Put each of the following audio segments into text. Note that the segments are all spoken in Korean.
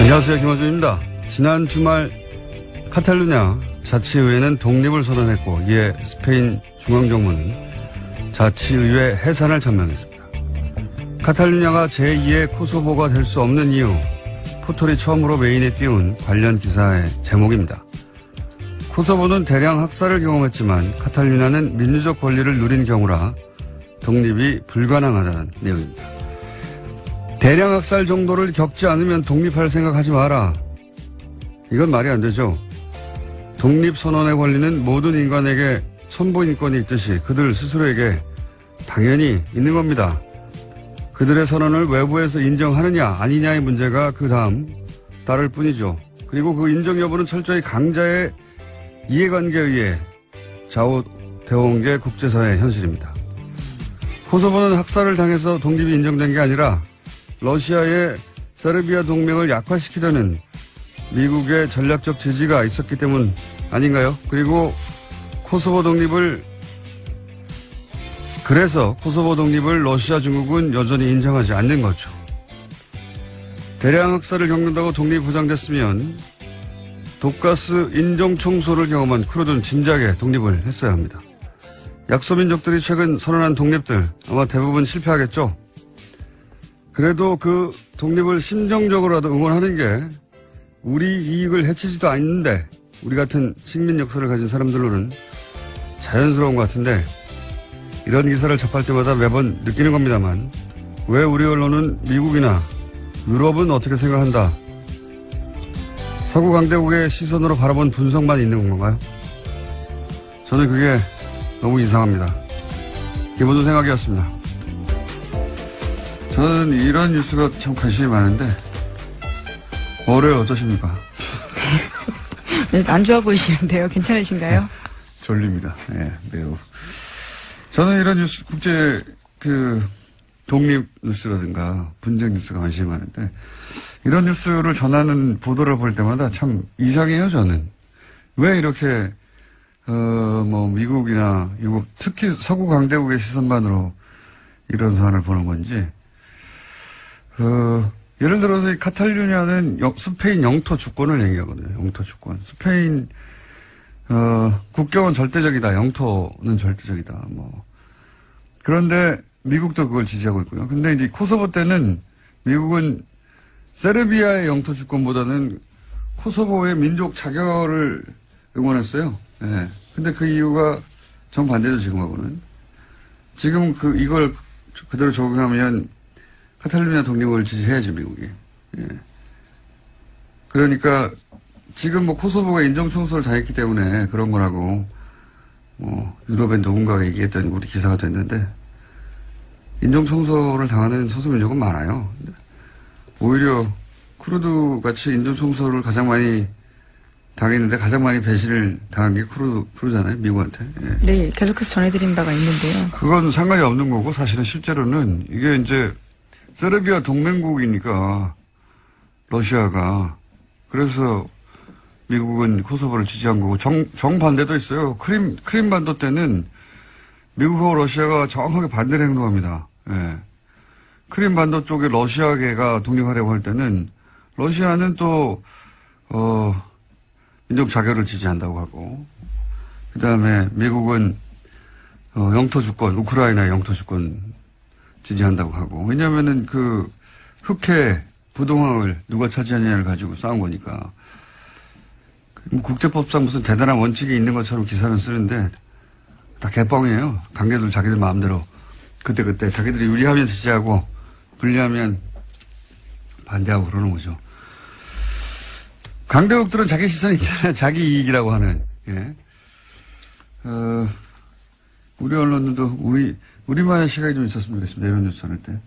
안녕하세요. 김어준입니다. 지난 주말 카탈루냐 자치의회는 독립을 선언했고 이에 스페인 중앙정부는 자치의회 해산을 전면했습니다. 카탈루냐가 제2의 코소보가 될 수 없는 이유, 포털이 처음으로 메인에 띄운 관련 기사의 제목입니다. 코소보는 대량 학살을 경험했지만 카탈루냐는 민주적 권리를 누린 경우라 독립이 불가능하다는 내용입니다. 대량 학살 정도를 겪지 않으면 독립할 생각하지 마라. 이건 말이 안 되죠. 독립선언의 권리는 모든 인간에게 선보인권이 있듯이 그들 스스로에게 당연히 있는 겁니다. 그들의 선언을 외부에서 인정하느냐 아니냐의 문제가 그 다음 따를 뿐이죠. 그리고 그 인정 여부는 철저히 강자의 이해관계에 의해 좌우되어 온 게 국제사회의 현실입니다. 코소보는 학살을 당해서 독립이 인정된 게 아니라 러시아의 세르비아 동맹을 약화시키려는 미국의 전략적 지지가 있었기 때문 아닌가요? 그리고 그래서 코소보 독립을 러시아 중국은 여전히 인정하지 않는 거죠. 대량 학살을 겪는다고 독립이 보장됐으면 독가스 인종청소를 경험한 쿠르드는 진작에 독립을 했어야 합니다. 약소민족들이 최근 선언한 독립들 아마 대부분 실패하겠죠. 그래도 그 독립을 심정적으로라도 응원하는 게 우리 이익을 해치지도 않는데 우리 같은 식민 역사를 가진 사람들로는 자연스러운 것 같은데 이런 기사를 접할 때마다 매번 느끼는 겁니다만 왜 우리 언론은 미국이나 유럽은 어떻게 생각한다. 서구 강대국의 시선으로 바라본 분석만 있는 건가요? 저는 그게 너무 이상합니다. 기본적인 생각이었습니다. 저는 이런 뉴스가 참 관심이 많은데 월요일 어떠십니까? 안 좋아 보이시는데요. 괜찮으신가요? 졸립니다. 네, 매우. 저는 이런 뉴스, 국제, 독립 뉴스라든가 분쟁 뉴스가 관심이 많은데, 이런 뉴스를 전하는 보도를 볼 때마다 참 이상해요, 저는. 왜 이렇게, 미국이나 유럽, 특히 서구 강대국의 시선만으로 이런 사안을 보는 건지, 예를 들어서 이 카탈루냐는 스페인 영토 주권을 얘기하거든요. 영토 주권. 스페인, 국경은 절대적이다. 영토는 절대적이다. 그런데 미국도 그걸 지지하고 있고요. 근데 이제 코소보 때는 미국은 세르비아의 영토 주권보다는 코소보의 민족 자결을 응원했어요. 네. 근데 그 이유가 정반대죠, 지금하고는. 지금 이걸 그대로 적용하면 카탈루냐 독립을 지지해야지, 미국이. 예. 그러니까 지금 코소보가 인정청소를 당했기 때문에 그런 거라고 유럽엔 누군가가 얘기했더니 우리 기사가 됐는데 인정청소를 당하는 소수민족은 많아요. 오히려 쿠르드 같이 인정청소를 가장 많이 당했는데 가장 많이 배신을 당한 게 쿠르드잖아요, 미국한테. 예. 네, 계속해서 전해드린 바가 있는데요. 그건 상관이 없는 거고 사실은 실제로는 이게 이제 세르비아 동맹국이니까 러시아가 그래서 미국은 코소보를 지지한 거고 정반대도 있어요. 크림 반도 때는 미국하고 러시아가 정확하게 반대로 행동합니다. 예. 크림 반도 쪽에 러시아계가 독립하려고 할 때는 러시아는 또 민족 자결을 지지한다고 하고 그다음에 미국은 영토 주권, 우크라이나 영토 주권 지지한다고 하고 왜냐하면은 흑해 부동항을 누가 차지하느냐를 가지고 싸운 거니까. 국제법상 무슨 대단한 원칙이 있는 것처럼 기사는 쓰는데 다 개뻥이에요. 관계들 자기들 마음대로 그때 자기들이 유리하면 지지하고 불리하면 반대하고 그러는 거죠. 강대국들은 자기 시선이 있잖아요. 자기 이익이라고 하는. 예. 우리 언론들도 우리만의 시각이 좀 있었으면 좋겠습니다. 이런 뉴스 전할 때.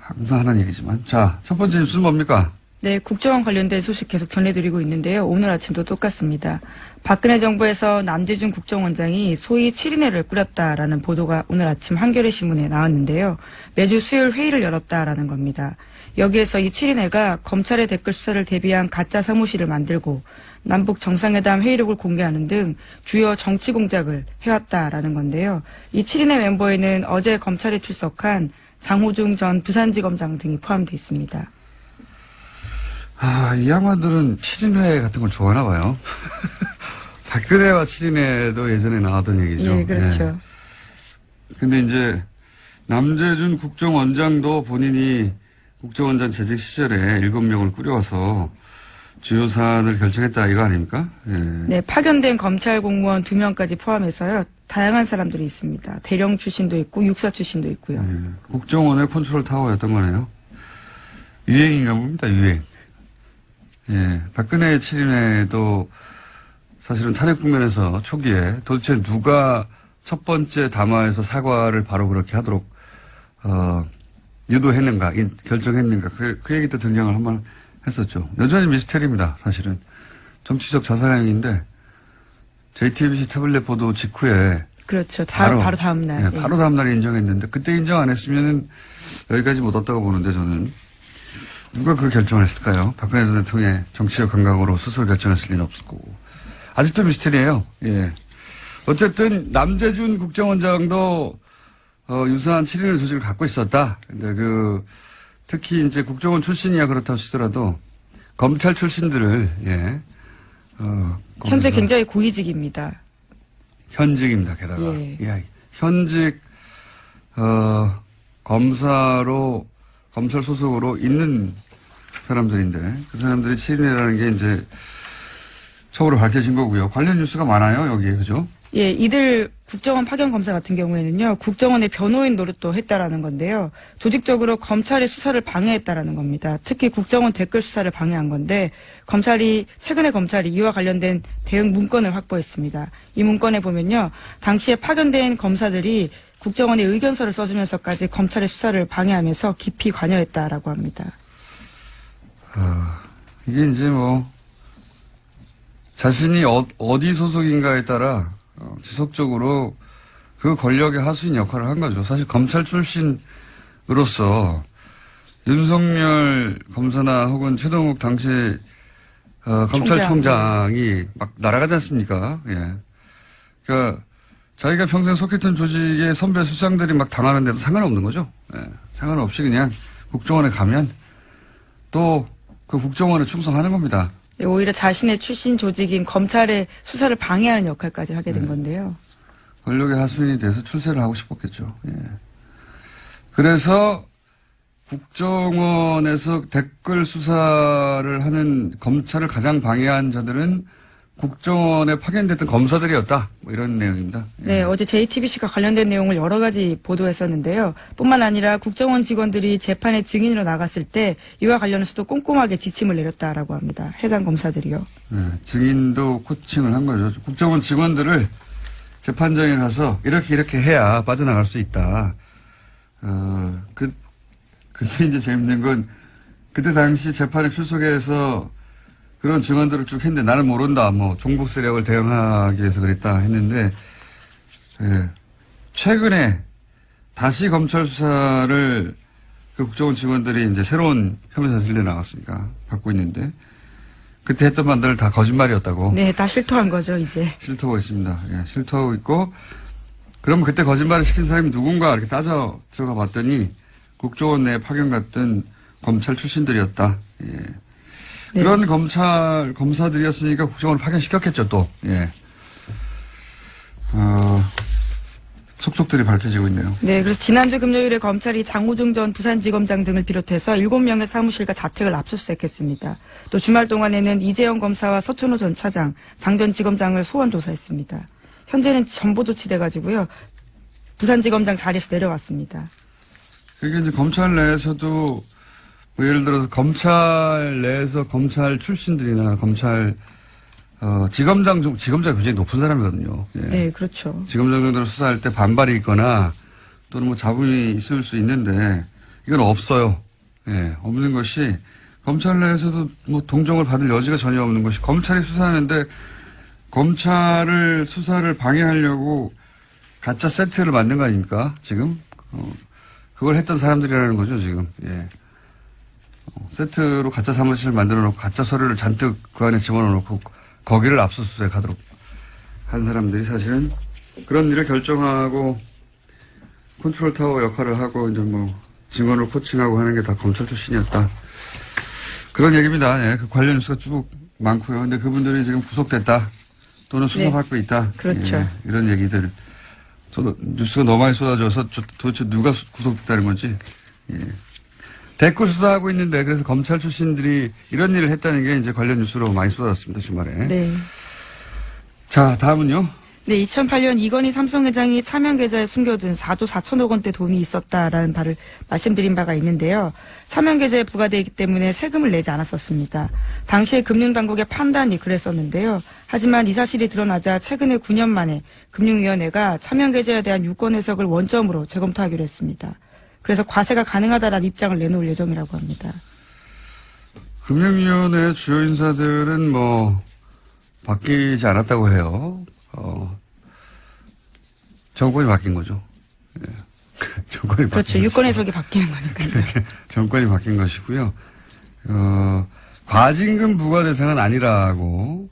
항상 하는 얘기지만. 자, 첫 번째 뉴스는 뭡니까? 네, 국정원 관련된 소식 계속 전해드리고 있는데요. 오늘 아침도 똑같습니다. 박근혜 정부에서 남재준 국정원장이 소위 7인회를 꾸렸다라는 보도가 오늘 아침 한겨레 신문에 나왔는데요. 매주 수요일 회의를 열었다라는 겁니다. 여기에서 이 7인회가 검찰의 댓글 수사를 대비한 가짜 사무실을 만들고 남북 정상회담 회의록을 공개하는 등 주요 정치 공작을 해왔다라는 건데요. 이 7인회 멤버에는 어제 검찰에 출석한 장호중 전 부산지검장 등이 포함되어 있습니다. 이 양반들은 7인회 같은 걸 좋아하나 봐요. 박근혜와 7인회도 예전에 나왔던 얘기죠. 예, 그렇죠. 예. 근데 이제 남재준 국정원장도 본인이 국정원장 재직 시절에 7명을 꾸려와서 주요 사안을 결정했다 이거 아닙니까? 예. 네, 파견된 검찰 공무원 2명까지 포함해서요. 다양한 사람들이 있습니다. 대령 출신도 있고 육사 출신도 있고요. 예. 국정원의 컨트롤 타워였던 거네요. 유행인가 봅니다. 유행. 예. 박근혜 7인회도 사실은 탄핵 국면에서 초기에 도대체 누가 첫 번째 담화에서 사과를 바로 그렇게 하도록 유도했는가, 결정했는가, 그 얘기도 등장을 한번 했었죠. 여전히 미스테리입니다, 사실은. 정치적 자살행위인데, JTBC 태블릿 보도 직후에. 그렇죠. 바로 다음 날. 네, 바로 다음 날에 인정했는데, 그때 인정 안 했으면 여기까지 못 왔다고 보는데, 저는. 누가 그 결정을 했을까요? 박근혜 전 대통령의 정치적 감각으로 스스로 결정했을 리는 없을 거고. 아직도 미스테리예요. 예. 어쨌든 남재준 국정원장도 유사한 7인의 조직을 갖고 있었다. 근데 특히 이제 국정원 출신이야 그렇다고 치더라도 검찰 출신들을 현재 굉장히 고위직입니다. 현직입니다. 게다가 예. 현직 검찰 소속으로 있는 사람들인데 그 사람들이 7인이라는 게 이제 처음으로 밝혀진 거고요. 관련 뉴스가 많아요, 여기에. 그죠? 예, 이들 국정원 파견 검사 같은 경우에는요, 국정원의 변호인 노릇도 했다라는 건데요. 조직적으로 검찰의 수사를 방해했다라는 겁니다. 특히 국정원 댓글 수사를 방해한 건데, 최근에 검찰이 이와 관련된 대응 문건을 확보했습니다. 이 문건에 보면요, 당시에 파견된 검사들이 국정원의 의견서를 써주면서까지 검찰의 수사를 방해하면서 깊이 관여했다라고 합니다. 이게 이제 자신이 어디 소속인가에 따라 지속적으로 그 권력의 하수인 역할을 한 거죠. 사실 검찰 출신으로서 윤석열 검사나 혹은 최동욱 당시 검찰총장이 막 날아가지 않습니까? 예. 그러니까 자기가 평생 속했던 조직의 선배 수장들이 막 당하는데도 상관없는 거죠. 예. 상관없이 그냥 국정원에 가면 또 그 국정원에 충성하는 겁니다. 네, 오히려 자신의 출신 조직인 검찰의 수사를 방해하는 역할까지 하게 된 건데요. 권력의 하수인이 돼서 출세를 하고 싶었겠죠. 예. 그래서 국정원에서 댓글 수사를 하는 검찰을 가장 방해한 자들은 국정원에 파견됐던 검사들이었다. 이런 내용입니다. 예. 네, 어제 JTBC가 관련된 내용을 여러 가지 보도했었는데요. 뿐만 아니라 국정원 직원들이 재판에 증인으로 나갔을 때 이와 관련해서도 꼼꼼하게 지침을 내렸다라고 합니다. 해당 검사들이요. 네, 증인도 코칭을 한 거죠. 국정원 직원들을 재판장에 가서 이렇게 해야 빠져나갈 수 있다. 근데 이제 재밌는 건 그때 당시 재판에 출석해서 그런 증언들을 쭉 했는데 나는 모른다. 종북 세력을 대응하기 위해서 그랬다 했는데, 예. 최근에 다시 검찰 수사를 그 국정원 직원들이 이제 새로운 혐의 사실로 나왔으니까 받고 있는데, 그때 했던 말들 다 거짓말이었다고. 네, 다 실토한 거죠, 이제. 실토하고 있습니다. 예, 실토하고 있고, 그럼 그때 거짓말을 시킨 사람이 누군가 이렇게 따져 들어가 봤더니 국정원 내에 파견 갔던 검찰 출신들이었다. 예. 네. 그런 검사들이었으니까 국정원을 파견시켰겠죠, 또. 예. 속속들이 밝혀지고 있네요. 네, 그래서 지난주 금요일에 검찰이 장호중 전 부산지검장 등을 비롯해서 7명의 사무실과 자택을 압수수색했습니다. 또 주말 동안에는 이재영 검사와 서천호 전 차장, 장 전 지검장을 소환 조사했습니다. 현재는 전보 조치돼가지고요. 부산지검장 자리에서 내려왔습니다. 그게 이제 검찰 내에서도 예를 들어서 검찰 내에서 검찰 출신들이나 지검장이 굉장히 높은 사람이거든요. 예. 네, 그렇죠. 지검장 정도로 수사할 때 반발이 있거나 또는 잡음이 있을 수 있는데 이건 없어요. 예, 없는 것이 검찰 내에서도 동정을 받을 여지가 전혀 없는 것이 검찰이 수사하는데 검찰을 수사를 방해하려고 가짜 세트를 만든 거 아닙니까? 지금 그걸 했던 사람들이라는 거죠, 지금. 예. 세트로 가짜 사무실을 만들어 놓고 가짜 서류를 잔뜩 그 안에 집어넣어 놓고 거기를 압수수색하도록 한 사람들이 사실은 그런 일을 결정하고 컨트롤 타워 역할을 하고 이제 증언을 코칭하고 하는 게 다 검찰 출신이었다. 그런 얘기입니다. 예, 그 관련 뉴스가 쭉 많고요. 근데 그분들이 지금 구속됐다. 또는 수사받고 있다. 그렇죠. 예, 이런 얘기들. 뉴스가 너무 많이 쏟아져서 도대체 누가 구속됐다는 건지. 예. 댓글 수사하고 있는데 그래서 검찰 출신들이 이런 일을 했다는 게 이제 관련 뉴스로 많이 쏟아졌습니다. 주말에. 네. 자, 다음은요. 네, 2008년 이건희 삼성회장이 차명 계좌에 숨겨둔 4조 4천억 원대 돈이 있었다라는 바를 말씀드린 바가 있는데요. 차명 계좌에 부과되어 있기 때문에 세금을 내지 않았었습니다. 당시에 금융당국의 판단이 그랬었는데요. 하지만 이 사실이 드러나자 최근에 9년 만에 금융위원회가 차명 계좌에 대한 유권 해석을 원점으로 재검토하기로 했습니다. 그래서 과세가 가능하다라는 입장을 내놓을 예정이라고 합니다. 금융위원회 주요 인사들은 바뀌지 않았다고 해요. 정권이 바뀐 거죠. 예. 정권이 그렇죠. 바뀐 유권 해석이 바뀌는 거니까요. 정권이 바뀐 것이고요. 과징금 부과 대상은 아니라고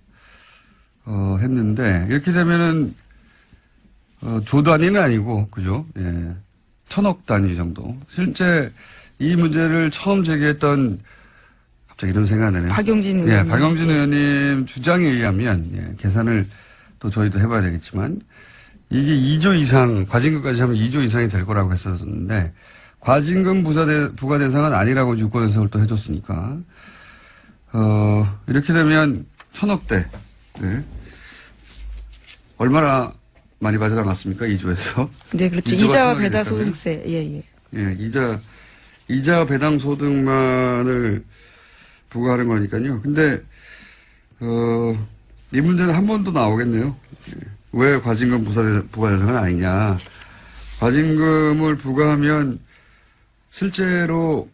했는데 이렇게 되면은 조 단위는 아니고 그죠? 예. 1,000억 단위 정도. 실제 이 문제를 처음 제기했던 갑자기 이런 생각이 나네요. 박용진 의원님. 예, 박용진 의원님 주장에 의하면 계산을 또 저희도 해봐야 되겠지만 이게 2조 이상 과징금까지 하면 2조 이상이 될 거라고 했었는데 과징금 부과 대상은 아니라고 유권 해석을 또 해줬으니까 이렇게 되면 1,000억대 네. 얼마나 많이 빠져나갔습니까? 2조에서. 네, 그렇죠. 이자와 배당 소득세. 예. 예, 이자 배당 소득만을 부과하는 거니까요. 근데 이 문제는 한 번 더 나오겠네요. 왜 과징금 부과 대상은 아니냐. 과징금을 부과하면 실제로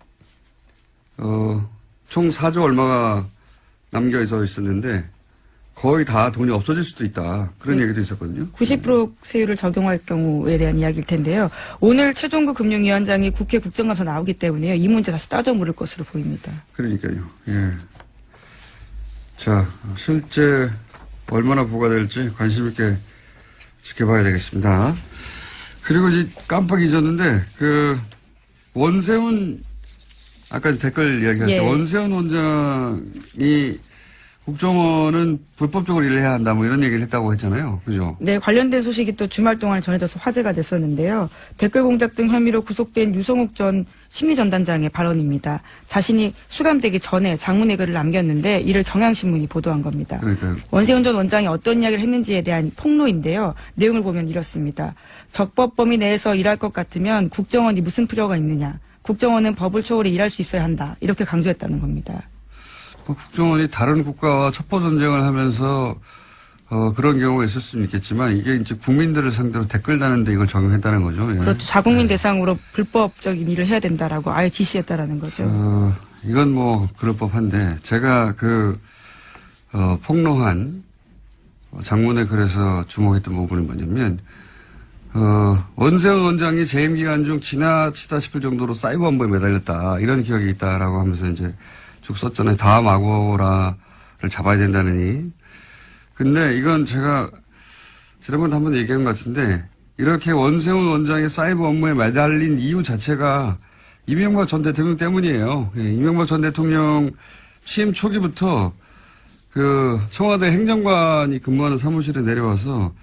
총 4조 얼마가 남겨 있었는데 거의 다 돈이 없어질 수도 있다. 그런 얘기도 있었거든요. 90% 세율을 적용할 경우에 대한 이야기일 텐데요. 오늘 최종구 금융위원장이 국회 국정감사 나오기 때문에요. 이 문제 다시 따져 물을 것으로 보입니다. 그러니까요. 예. 자, 실제 얼마나 부과될지 관심 있게 지켜봐야 되겠습니다. 그리고 이제 깜빡 잊었는데 원세훈 아까 댓글 이야기할 때 원세훈 원장이 국정원은 불법적으로 일을 해야 한다 이런 얘기를 했다고 했잖아요. 그죠? 네, 관련된 소식이 또 주말 동안 전해져서 화제가 됐었는데요. 댓글 공작 등 혐의로 구속된 유성욱 전 심리전단장의 발언입니다. 자신이 수감되기 전에 장문의 글을 남겼는데 이를 경향신문이 보도한 겁니다. 그러니까요. 원세훈 전 원장이 어떤 이야기를 했는지에 대한 폭로인데요. 내용을 보면 이렇습니다. 적법 범위 내에서 일할 것 같으면 국정원이 무슨 필요가 있느냐. 국정원은 법을 초월해 일할 수 있어야 한다. 이렇게 강조했다는 겁니다. 국정원이 다른 국가와 첩보 전쟁을 하면서 그런 경우가 있을 수는 있겠지만 이게 이제 국민들을 상대로 댓글 다는데 이걸 적용했다는 거죠. 예. 그렇죠. 자국민 대상으로 불법적인 일을 해야 된다라고 아예 지시했다라는 거죠. 이건 그럴 법한데 제가 폭로한 장문에 글에서 주목했던 부분은 뭐냐면 원세훈 원장이 재임 기간 중 지나치다 싶을 정도로 사이버 업무에 매달렸다 이런 기억이 있다라고 하면서 이제 쭉 썼잖아요. 다음 아고라를 잡아야 된다느니. 근데 이건 제가 지난번에 한번 얘기한 것 같은데 이렇게 원세훈 원장의 사이버 업무에 매달린 이유 자체가 이명박 전 대통령 때문이에요. 예, 이명박 전 대통령 취임 초기부터 청와대 행정관이 근무하는 사무실에 내려와서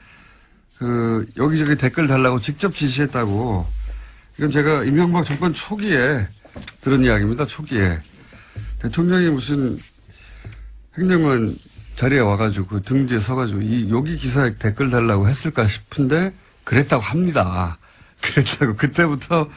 여기저기 댓글 달라고 직접 지시했다고. 이건 제가 이명박 정권 초기에 들은 이야기입니다. 초기에. 대통령이 무슨 행정관 자리에 와가지고 등 뒤에 서가지고 여기 기사에 댓글 달라고 했을까 싶은데 그랬다고 합니다. 그랬다고 그때부터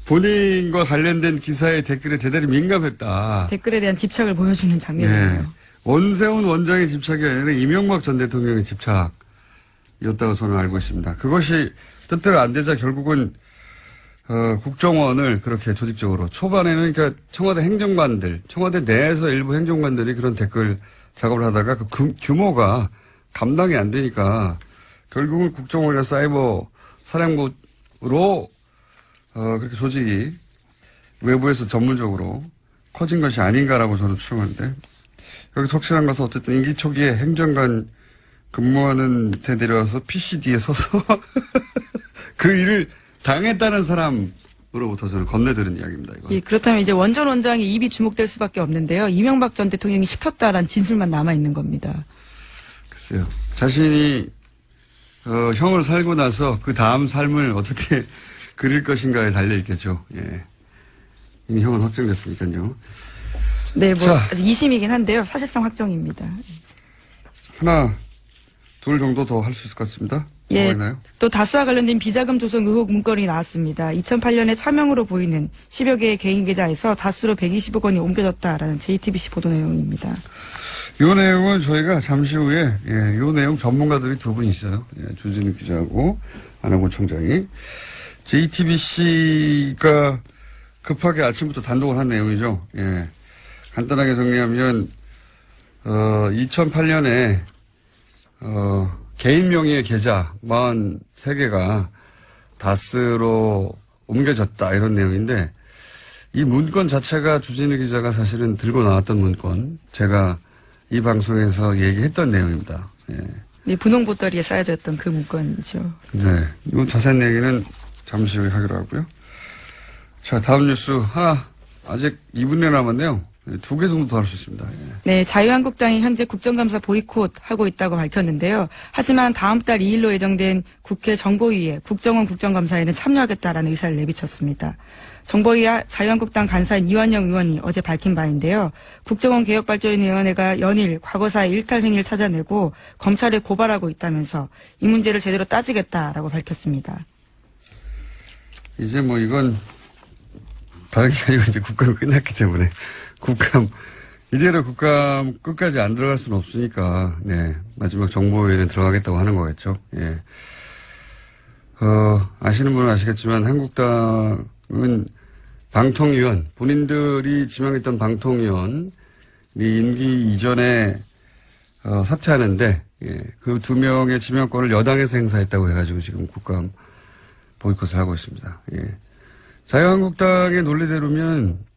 본인과 관련된 기사의 댓글에 대단히 민감했다. 댓글에 대한 집착을 보여주는 장면이에요. 네. 원세훈 원장의 집착이 아니라 이명박 전 대통령의 집착이었다고 저는 알고 있습니다. 그것이 뜻대로 안 되자 결국은 국정원을 그렇게 조직적으로 초반에는 그러니까 청와대 행정관들, 청와대 내에서 일부 행정관들이 그런 댓글 작업을 하다가 규모가 감당이 안 되니까 결국은 국정원이나 사이버 사령부로 그렇게 조직이 외부에서 전문적으로 커진 것이 아닌가라고 저는 추정하는데 여기서 확실한 것은 어쨌든 임기 초기에 행정관 근무하는 데 내려와서 PC 뒤에 서서 그 일을 당했다는 사람으로 으로부터 저는 건네들은 이야기입니다. 이거. 예, 그렇다면 이제 원전 원장이 입이 주목될 수밖에 없는데요. 이명박 전 대통령이 시켰다라는 진술만 남아 있는 겁니다. 글쎄요. 자신이 형을 살고 나서 그 다음 삶을 어떻게 그릴 것인가에 달려 있겠죠. 예. 이미 형은 확정됐으니까요. 네, 뭐 아직 2심이긴 한데요. 사실상 확정입니다. 하나, 둘 정도 더 할 수 있을 것 같습니다. 예, 뭐가 있나요? 또 다스와 관련된 비자금 조성 의혹 문건이 나왔습니다. 2008년에 차명으로 보이는 10여 개의 개인 계좌에서 다스로 120억 원이 옮겨졌다라는 JTBC 보도 내용입니다. 이 내용은 저희가 잠시 후에 이 내용 전문가들이 두 분 있어요. 조진우 기자하고 안하고 총장이. JTBC가 급하게 아침부터 단독을 한 내용이죠. 예. 간단하게 정리하면 2008년에 개인 명의의 계좌 43개가 다스로 옮겨졌다 이런 내용인데 이 문건 자체가 주진우 기자가 사실은 들고 나왔던 문건 제가 이 방송에서 얘기했던 내용입니다. 예. 네, 분홍 보따리에 쌓여져 있던 그 문건이죠. 네, 이건 자세한 얘기는 잠시 후에 하기로 하고요. 자, 다음 뉴스 하나 아직 2분 내 남았네요. 2개 정도 더 할 수 있습니다. 예. 네, 자유한국당이 현재 국정감사 보이콧하고 있다고 밝혔는데요. 하지만 다음 달 2일로 예정된 국회 정보위에 국정원 국정감사에는 참여하겠다라는 의사를 내비쳤습니다. 정보위 자유한국당 간사인 이완영 의원이 어제 밝힌 바인데요. 국정원 개혁발전위원회가 연일 과거사의 일탈 행위를 찾아내고 검찰에 고발하고 있다면서 이 문제를 제대로 따지겠다라고 밝혔습니다. 이제 뭐 이건 다른 게 아니고 이제 국감이 끝났기 때문에 이대로 국감 끝까지 안 들어갈 수는 없으니까, 네. 마지막 정보위에는 들어가겠다고 하는 거겠죠. 예. 아시는 분은 아시겠지만 한국당은 방통위원, 본인들이 지명했던 방통위원이 임기 이전에, 사퇴하는데, 예. 그 2명의 지명권을 여당에서 행사했다고 해가지고 지금 국감 보이콧을 하고 있습니다. 예. 자유한국당의 논리대로면,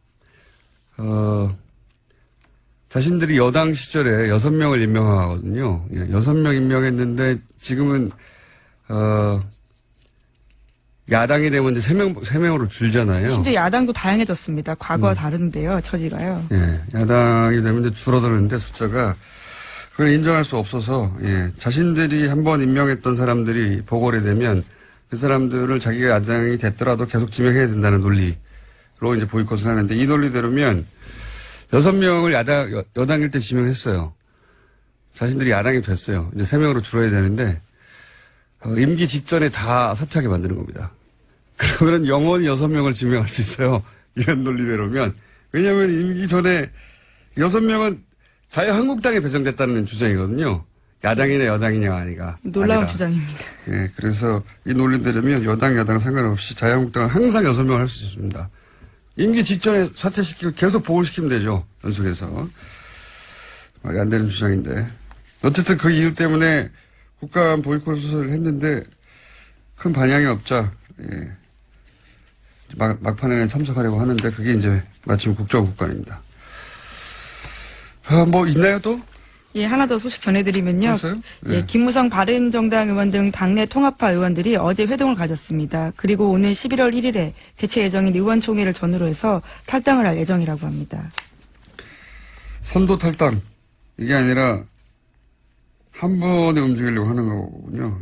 자신들이 여당 시절에 6명을 임명하거든요. 예, 6명 임명했는데 지금은, 야당이 되면 이제 3명으로 줄잖아요. 심지어 야당도 다양해졌습니다. 과거와 다른데요, 처지가요. 예, 야당이 되면 이제 줄어드는데 숫자가 그걸 인정할 수 없어서, 예, 자신들이 한번 임명했던 사람들이 보궐이 되면 그 사람들을 자기가 야당이 됐더라도 계속 지명해야 된다는 논리로 이제 보이콧을 하는데 이 논리대로면 6명을 여당일 때 지명했어요. 자신들이 야당이 됐어요. 이제 3명으로 줄어야 되는데, 임기 직전에 다 사퇴하게 만드는 겁니다. 그러면 영원히 6명을 지명할 수 있어요. 이런 논리대로면. 왜냐하면 임기 전에 6명은 자유한국당에 배정됐다는 주장이거든요. 야당이냐 여당이냐가 아니라. 놀라운 주장입니다. 예, 그래서 이 논리대로면 여당 상관없이 자유한국당은 항상 6명을 할 수 있습니다. 임기 직전에 사퇴시키고 계속 보궐시키면 되죠. 연속해서. 말이 안 되는 주장인데. 어쨌든 그 이유 때문에 국감 보이콧을 했는데 큰 반향이 없자, 예. 막판에는 참석하려고 하는데 그게 이제 마침 국정국감입니다. 뭐 있나요 또? 예, 하나 더 소식 전해드리면요. 네. 예, 김무성 바른정당 의원 등 당내 통합파 의원들이 어제 회동을 가졌습니다. 그리고 오늘 11월 1일에 개최 예정인 의원총회를 전후로 해서 탈당을 할 예정이라고 합니다. 선도 탈당. 이게 아니라 한 번에 움직이려고 하는 거군요.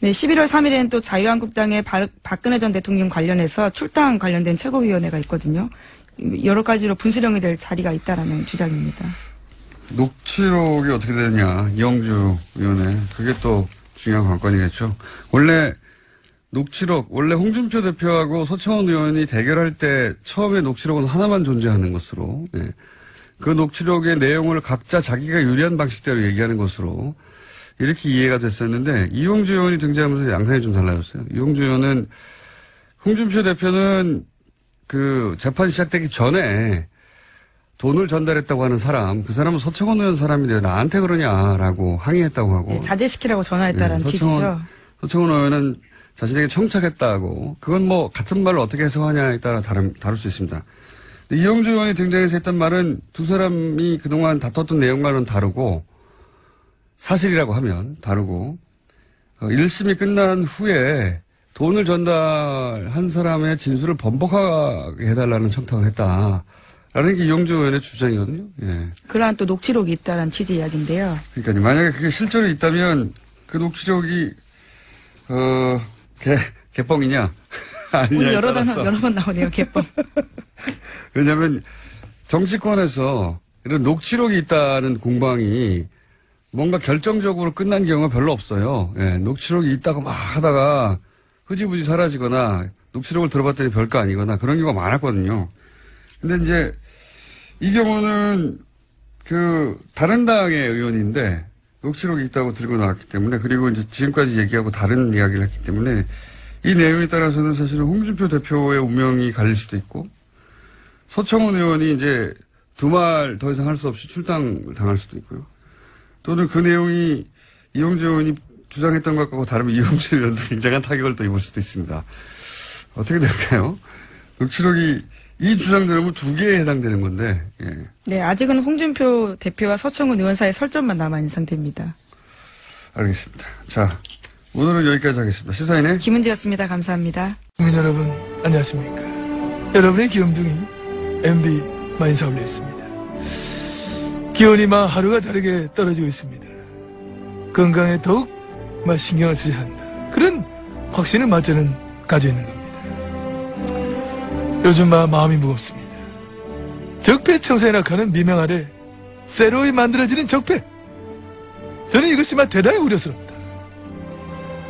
네, 11월 3일에는 또 자유한국당의 박근혜 전 대통령 관련해서 출당 관련된 최고위원회가 있거든요. 여러 가지로 분수령이 될 자리가 있다라는 주장입니다. 녹취록이 어떻게 되느냐, 이영주 의원의. 그게 또 중요한 관건이겠죠. 원래 홍준표 대표하고 서청원 의원이 대결할 때 처음에 녹취록은 하나만 존재하는 것으로, 예. 그 녹취록의 내용을 각자 자기가 유리한 방식대로 얘기하는 것으로 이렇게 이해가 됐었는데 이용주 의원이 등장하면서 양상이 좀 달라졌어요. 이용주 의원은 홍준표 대표는 그 재판 시작되기 전에 돈을 전달했다고 하는 사람, 그 사람은 서청원 의원 사람인데 왜 나한테 그러냐라고 항의했다고 하고. 네, 자제시키라고 전화했다라는 취지죠. 서청원 의원은 자신에게 청착했다고. 그건 뭐 같은 말로 어떻게 해석하냐에 따라 다를 수 있습니다. 이용주 의원이 등장해서 했던 말은 두 사람이 그동안 다퉜던 내용과는 다르고 사실이라고 하면 다르고 1심이 끝난 후에 돈을 전달한 사람의 진술을 번복하게 해달라는 청탁을 했다라는 게 이용주 의원의 주장이거든요. 예. 그러한 또 녹취록이 있다는 취지 이야기인데요. 그러니까 만약에 그게 실제로 있다면 그 녹취록이 개뻥이냐 아니냐에 여러 따라서 번 나오네요. 개뻥. 왜냐하면 정치권에서 이런 녹취록이 있다는 공방이 뭔가 결정적으로 끝난 경우가 별로 없어요. 예, 녹취록이 있다고 막 하다가 흐지부지 사라지거나 녹취록을 들어봤더니 별거 아니거나 그런 경우가 많았거든요. 근데 이제 이 경우는 다른 당의 의원인데 녹취록이 있다고 들고 나왔기 때문에 그리고 이제 지금까지 얘기하고 다른 이야기를 했기 때문에 이 내용에 따라서는 사실은 홍준표 대표의 운명이 갈릴 수도 있고 서청원 의원이 이제 두 말 더 이상 할 수 없이 출당 당할 수도 있고요. 또는 그 내용이 이용주 의원이 주장했던 것과 다르면 이용주 의원도 굉장한 타격을 또 입을 수도 있습니다. 어떻게 될까요? 녹취록이 이 주장들은 두 개에 해당되는 건데. 예. 네, 아직은 홍준표 대표와 서청원 의원 사이의 설전만 남아있는 상태입니다. 알겠습니다. 자, 오늘은 여기까지 하겠습니다. 시사인의 김은지였습니다. 감사합니다. 국민 여러분, 안녕하십니까. 여러분의 귀염둥이 MB 만사 올렸습니다. 기온이 하루가 다르게 떨어지고 있습니다. 건강에 더욱 신경을 쓰셔야 한다. 그런 확신을 저는 가지고 있는 겁니다. 요즘 마음이 무겁습니다. 적폐청산이라 하는 미명 아래 새로이 만들어지는 적폐. 저는 이것이 대단히 우려스럽다.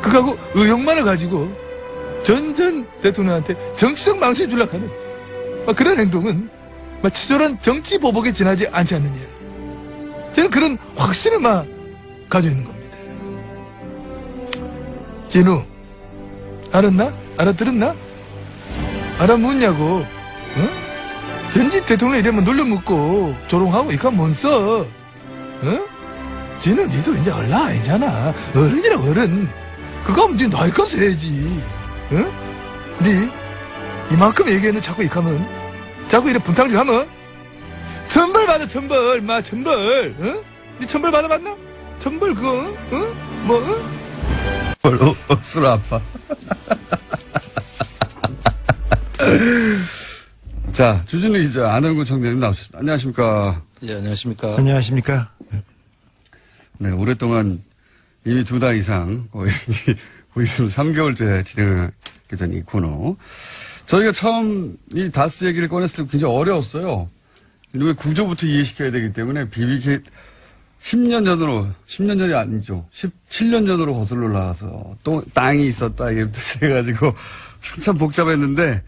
그하고 의욕만을 가지고 전 대통령한테 정치적 망신을 주려고 하는 그런 행동은 치졸한 정치 보복에 지나지 않지 않느냐. 저는 그런 확신을 가지고 있는 겁니다. 진우, 알았나? 알아들었나? 알아묻냐고. 어? 전직 대통령 이러면 눌러묻고 조롱하고 이거 뭔 써? 어? 진우, 니도 이제 얼라 아니잖아. 어른이라고 어른. 그거 하면 니 나이값 해야지. 어? 니 이만큼 얘기했는 자꾸 이카면 자꾸 이래 분탕질 하면 천벌 받아 천벌 천벌. 어? 니 천벌 받아봤나? 천벌 그거 어? 뭐 어? 억수로 아파. 자, 주진우 기자, 안원구 청장님 나오셨습니다. 안녕하십니까. 예, 안녕하십니까. 안녕하십니까. 네, 오랫동안 이미 2달 이상, 거의 3개월째 진행하게 된 이 코너. 저희가 처음 이 다스 얘기를 꺼냈을 때 굉장히 어려웠어요. 왜 구조부터 이해시켜야 되기 때문에 BBK 10년 전이 아니죠. 17년 전으로 거슬러 올라가서 또 땅이 있었다, 이게부터 해가지고 참 복잡했는데,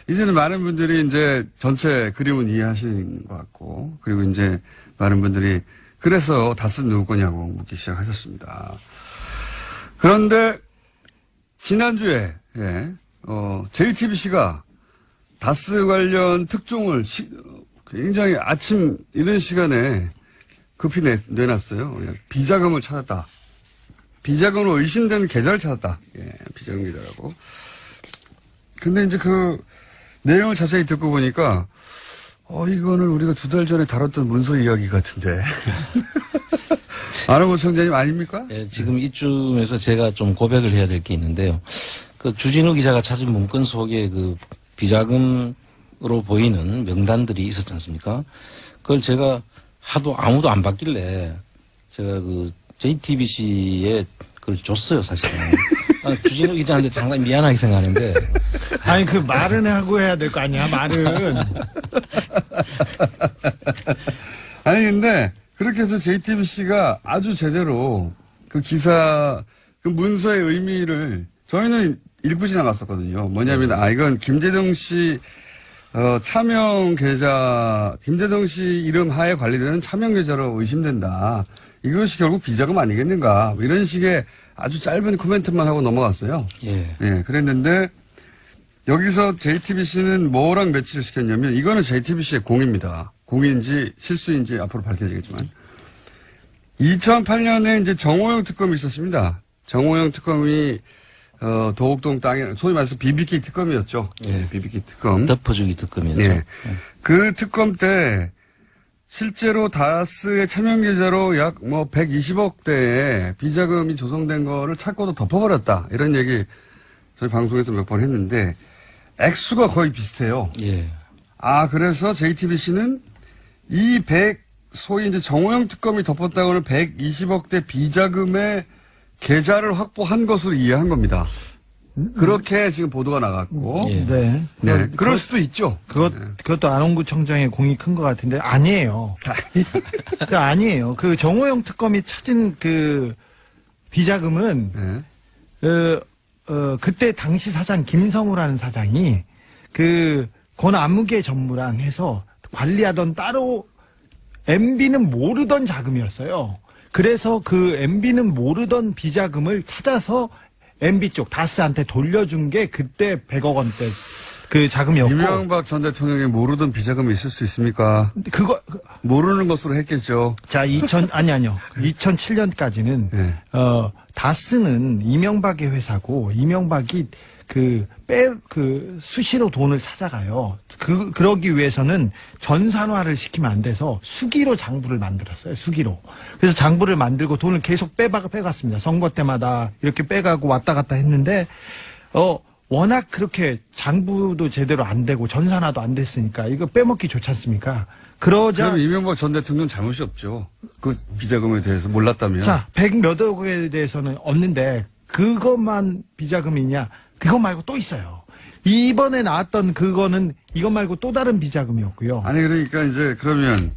이제는 많은 분들이 이제 전체 그림은 이해하시는 것 같고, 그리고 이제 많은 분들이 그래서 다스는 누구 거냐고 묻기 시작하셨습니다. 그런데 지난주에 JTBC가 다스 관련 특종을 굉장히 아침 이른 시간에 급히 내놨어요. 비자금을 찾았다. 비자금으로 의심되는 계좌를 찾았다. 예, 비자금 계좌라고. 근데 이제 그 내용을 자세히 듣고 보니까 이거는 우리가 2달 전에 다뤘던 문서 이야기 같은데. 안원구 청장님 아닙니까? 예, 지금 이쯤에서 제가 좀 고백을 해야 될 게 있는데요. 그 주진우 기자가 찾은 문건 속에 그 비자금으로 보이는 명단들이 있었지 않습니까? 그걸 제가 하도 아무도 안 받길래 제가 그 JTBC에 그걸 줬어요, 사실은. 주진우 기자한테 상당히 미안하게 생각하는데. 아니, 그 말은 하고 해야 될 거 아니야, 말은. 아니, 근데 그렇게 해서 JTBC가 아주 제대로 그 기사, 그 문서의 의미를 저희는 읽고 지나갔었거든요. 뭐냐면, 이건 김재정 씨, 차명 계좌, 김재정 씨 이름 하에 관리되는 차명 계좌로 의심된다. 이것이 결국 비자금 아니겠는가. 이런 식의 아주 짧은 코멘트만 하고 넘어갔어요. 예. 예, 그랬는데, 여기서 JTBC는 뭐랑 매치를 시켰냐면, 이거는 JTBC의 공입니다. 공인지 실수인지 앞으로 밝혀지겠지만. 2008년에 이제 정호영 특검이 있었습니다. 정호영 특검이, 도곡동 땅에, 소위 말해서 BBK 특검이었죠. 예. BBK 특검. 덮어주기 특검이었죠. 예. 그 특검 때, 실제로 다스의 차명 계좌로 약 120억 대의 비자금이 조성된 거를 찾고도 덮어버렸다. 이런 얘기 저희 방송에서 몇 번 했는데 액수가 거의 비슷해요. 예. 그래서 JTBC는 이 소위 이제 정호영 특검이 덮었다고는 120억대 비자금의 계좌를 확보한 것으로 이해한 겁니다. 그렇게 지금 보도가 나갔고. 예. 네. 네. 그럴 수도 있죠. 그것도 안홍구청장의 공이 큰 것 같은데, 아니에요. 아니에요. 그 정호영 특검이 찾은 그 비자금은, 네. 그때 당시 사장 김성우라는 사장이 그 권안무개 전무랑 해서 관리하던 따로 MB는 모르던 자금이었어요. 그래서 그 MB는 모르던 비자금을 찾아서 MB 쪽 다스한테 돌려준 게 그때 100억 원대 그 자금이었고. 이명박 전 대통령이 모르던 비자금이 있을 수 있습니까? 그거 모르는 것으로 했겠죠. 자, 2007년까지는 네. 다스는 이명박의 회사고 이명박이 수시로 돈을 찾아가요. 그러기 위해서는 전산화를 시키면 안 돼서 수기로 장부를 만들었어요. 수기로. 그래서 장부를 만들고 돈을 계속 빼갔습니다. 선거 때마다 이렇게 빼가고 왔다 갔다 했는데, 워낙 그렇게 장부도 제대로 안 되고 전산화도 안 됐으니까 이거 빼먹기 좋지 않습니까? 그러자. 그럼 이명박 전 대통령 잘못이 없죠. 그 비자금에 대해서 몰랐다면. 자, 100몇 억에 대해서는 없는데 그것만 비자금이냐? 그거 말고 또 있어요. 이번에 나왔던 그거는 이것 말고 또 다른 비자금이었고요. 아니 그러니까 이제 그러면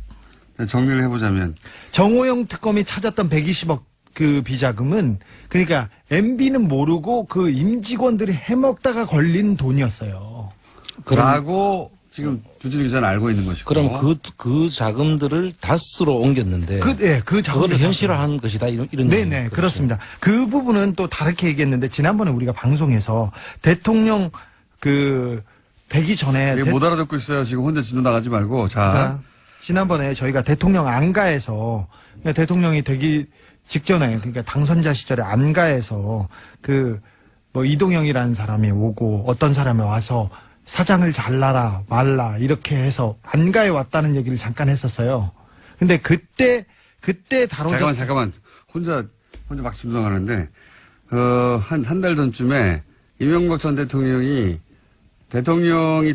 정리를 해보자면 정호영 특검이 찾았던 120억 그 비자금은 그러니까 MB는 모르고 그 임직원들이 해먹다가 걸린 돈이었어요. 라고 지금 주진우 기자는 알고 있는 것이고. 그럼 그 자금들을 다스로 옮겼는데. 그 자금을 그걸 현실화한 것이다. 이런. 네네, 그렇죠. 그렇습니다. 그 부분은 또 다르게 얘기했는데, 지난번에 우리가 방송에서 대통령 되기 전에. 못 알아듣고 있어요. 지금 혼자 진도 나가지 말고. 자. 지난번에 저희가 대통령 안가에서, 대통령이 되기 직전에, 그러니까 당선자 시절에 안가에서 이동영이라는 사람이 오고 어떤 사람이 와서 사장을 잘라라 말라 이렇게 해서 안가에 왔다는 얘기를 잠깐 했었어요. 근데 그때 잠깐만. 혼자 막 진동하는데, 한 달 전쯤에 이명박 전 대통령이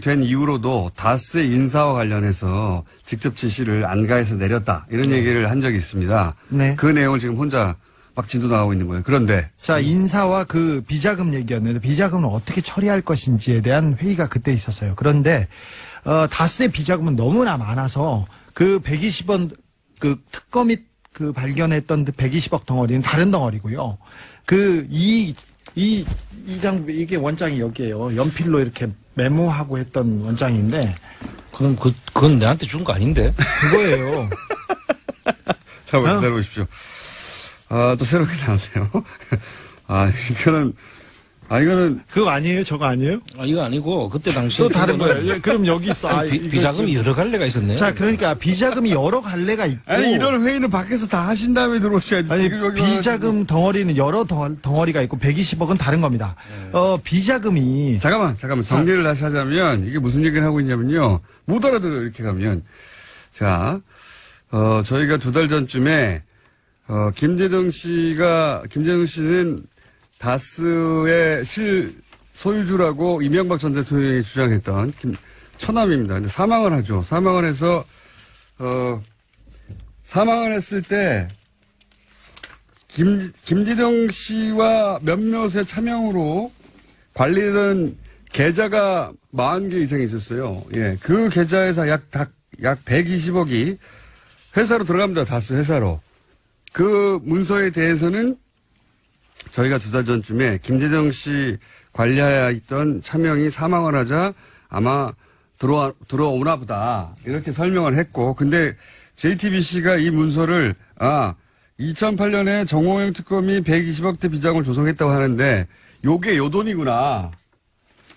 된 이후로도 다스의 인사와 관련해서 직접 지시를 안가에서 내렸다. 이런 얘기를 한 적이 있습니다. 네. 그 내용을 지금 혼자 막 진도 나가고 있는 거예요. 그런데. 자, 인사와 그 비자금 얘기였는데 비자금을 어떻게 처리할 것인지에 대한 회의가 그때 있었어요. 그런데 다스의 비자금은 너무나 많아서 그 120원 그 특검이 발견했던 120억 덩어리는 다른 덩어리고요. 이게 원장이 여기에요. 연필로 이렇게 메모하고 했던 원장인데. 그럼 그건 내한테 준 거 아닌데? 그거예요. 잠깐만 기다려보십시오. 또 새롭게 나왔네요. 이거는. 그거 아니에요? 저거 아니에요? 이거 아니고, 그때 당시. 또 다른 거예요. 그럼 여기 있어. 비자금이 여러 갈래가 있었네요. 자, 그러니까 비자금이 여러 갈래가 있고. 아니, 이런 회의는 밖에서 다 하신 다음에 들어오셔야지. 아니, 지금 여기 비자금 덩어리는 여러 덩어리가 있고 120억은 다른 겁니다. 비자금이. 잠깐만. 정리를 다시 하자면, 이게 무슨 얘기를 하고 있냐면요. 못 알아들어요, 이렇게 가면. 자, 저희가 2달 전쯤에, 김재정 씨는 다스의 소유주라고 이명박 전 대통령이 주장했던 처남입니다. 근데 사망을 하죠. 사망을 해서, 사망을 했을 때, 김재정 씨와 몇몇의 차명으로 관리된 계좌가 40개 이상 있었어요. 예. 그 계좌에서 약 120억이 회사로 들어갑니다. 다스 회사로. 그 문서에 대해서는 저희가 2달 전쯤에 김재정 씨 관리하에 있던 차명이 사망을 하자 아마 들어오나 보다. 이렇게 설명을 했고, 근데 JTBC가 이 문서를, 2008년에 정호영 특검이 120억대 비자금을 조성했다고 하는데, 요게 요 돈이구나.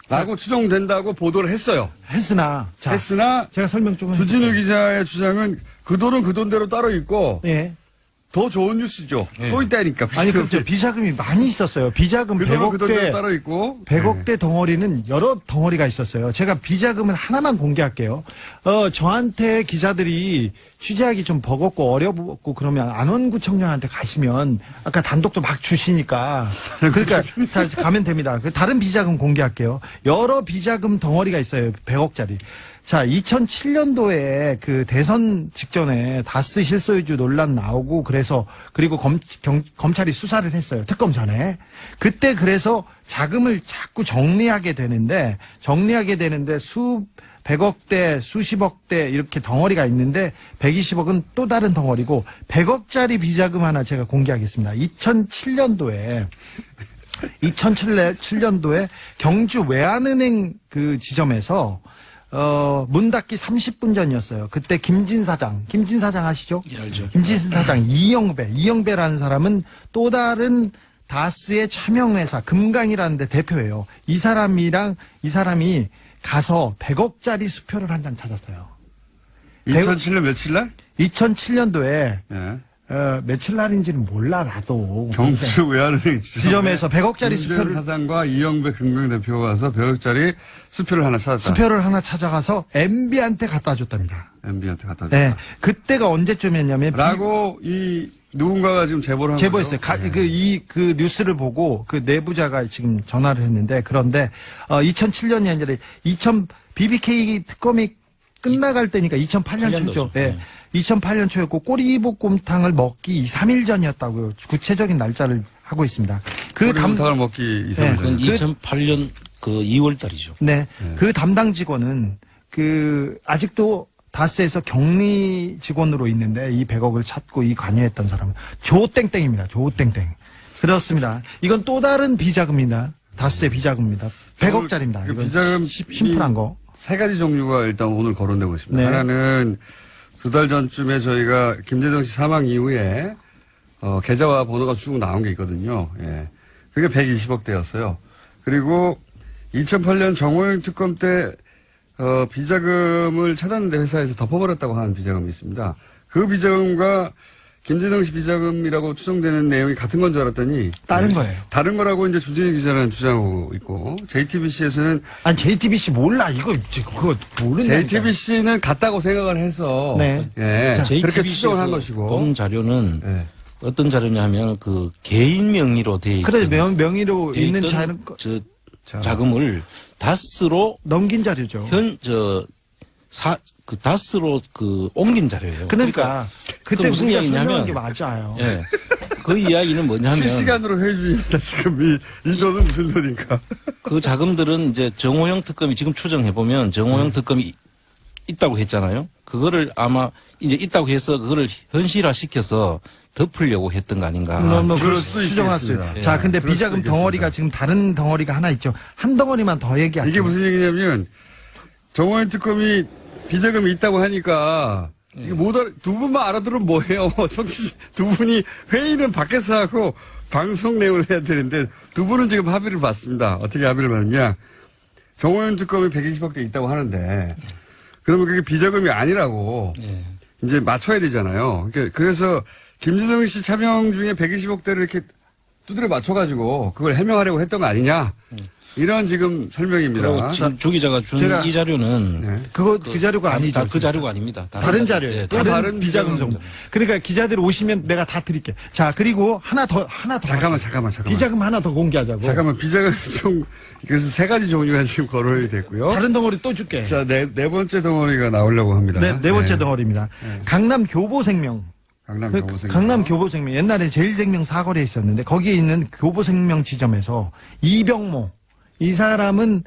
라고 추정된다고 보도를 했어요. 했으나 제가 설명 좀 주진우 기자의 주장은 그 돈은 그 돈대로 따로 있고, 예. 더 좋은 뉴스죠. 또 있다니까. 아니, 그렇죠. 비자금이 많이 있었어요. 비자금 그 돈은 100억대. 그 돈대로 따로 있고. 100억대 덩어리는 여러 덩어리가 있었어요. 제가 비자금을 하나만 공개할게요. 저한테 기자들이 취재하기 좀 버겁고 어렵고 그러면 안원구청장한테 가시면 아까 단독도 막 주시니까 그러니까 자, 가면 됩니다. 다른 비자금 공개할게요. 여러 비자금 덩어리가 있어요. 100억짜리. 자, 2007년도에 그 대선 직전에 다스 실소유주 논란 나오고 그리고 검찰이 수사를 했어요. 특검 전에. 그때 그래서 자금을 자꾸 정리하게 되는데 백억대, 수십억대 이렇게 덩어리가 있는데 120억은 또 다른 덩어리고 100억짜리 비자금 하나 제가 공개하겠습니다. 2007년도에 경주 외환은행 그 지점에서 문 닫기 30분 전이었어요. 그때 김진 사장 아시죠? 예, 알죠. 김진 사장 이영배라는 사람은 또 다른 다스의 차명회사 금강이라는 데 대표예요. 이 사람이 가서 100억짜리 수표를 한 장 찾았어요. 2007년 며칠 날? 2007년도에 예. 며칠 날인지는 몰라 나도. 경주 외환은행 지점에서 100억짜리 수표를 사장과 이영배 금강 대표가 가서 100억짜리 수표를 하나 찾았다. 수표를 하나 찾아가서 MB한테 갖다 줬답니다. MB한테 갖다 줬다. 네, 그때가 언제쯤이었냐면 라고 이 누군가가 지금 제보를 한 제보했어요. 거죠? 그 뉴스를 보고 그 내부자가 지금 전화를 했는데 그런데 2007년이 아니라 BBK 특검이 끝나갈 때니까 2008년 초죠. 네. 2008년 초였고 꼬리볶음탕을 먹기 2, 3일 전이었다고요. 구체적인 날짜를 하고 있습니다. 꼬리볶음탕을 먹기 2, 3일 전. 그건 2008년 그 2월 달이죠. 네. 그 담당 직원은 아직도 다스에서 격리 직원으로 있는데 이 100억을 찾고 관여했던 사람은 조땡땡입니다. 조땡땡. 그렇습니다. 이건 또 다른 비자금입니다. 다스의 비자금입니다. 100억짜리입니다. 그 이건 비자금 심플한 거. 세 가지 종류가 일단 오늘 거론되고 있습니다. 네. 하나는 2달 전쯤에 저희가 김대중 씨 사망 이후에 계좌와 번호가 쭉 나온 게 있거든요. 예. 그게 120억대였어요. 그리고 2008년 정호영 특검 때 비자금을 찾았는데 회사에서 덮어버렸다고 하는 비자금이 있습니다. 그 비자금과 김재정 씨 비자금이라고 추정되는 내용이 같은 건 줄 알았더니 다른 거예요. 다른 거라고 이제 주진희 기자는 주장하고 있고 JTBC에서는 아니 JTBC 몰라 그거 모르는. JTBC는 같다고 생각을 해서 네. 예, 그렇게 추정을 한 것이고 본 자료는 예. 어떤 자료냐면 그 개인 명의로 돼 있는 그래 명의로 있는 자금을 다스로 넘긴 자료죠. 다스로 옮긴 자료예요. 그러니까 그때 무슨 우리가 이야기냐면 설명한 게 맞아요. 예. 그 이야기는 뭐냐면 실시간으로 회의 중입니다. 지금 이 돈은 무슨 돈인가? 그 자금들은 이제 정호영 특검이 지금 추정해 보면 정호영 특검이 있다고 했잖아요. 그거를 아마 이제 있다고 해서 그거를 현실화 시켜서 덮으려고 했던 거 아닌가. 그럴 수도 추정했어요. 있겠습니다. 자, 근데 그럴 비자금 수도 덩어리가 있겠습니다. 지금 다른 덩어리가 하나 있죠. 한 덩어리만 더 얘기할게요. 이게 무슨 얘기냐면 정호영 특검이 비자금이 있다고 하니까 이게 두 분만 알아들으면 뭐해요? 두 분이 회의는 밖에서 하고 방송 내용을 해야 되는데 두 분은 지금 합의를 봤습니다. 어떻게 합의를 봤느냐? 정호영 특검이 120억대 있다고 하는데 그러면 그게 비자금이 아니라고 이제 맞춰야 되잖아요. 그래서 김재정 씨 차명 중에 120억대를 이렇게 두드려 맞춰가지고 그걸 해명하려고 했던 거 아니냐? 이런 지금 설명입니다. 지금 주 기자가 준 이 자료는 그 자료가 아니죠. 그 자료가 아닙니다. 다른 자료예요. 예, 다른 비자금 정보. 그러니까 기자들 오시면 내가 다 드릴게. 자, 그리고 하나 더. 잠깐만. 비자금 하나 더 공개하자고. 잠깐만, 비자금 그래서 세 가지 종류가 지금 거론이 됐고요. 다른 덩어리 또 줄게. 자, 네 번째 덩어리가 나오려고 합니다. 네 번째 덩어리입니다. 강남 교보생명. 강남 교보생명. 옛날에 제일생명 사거리에 있었는데 거기에 있는 교보생명 지점에서 이병모. 이 사람은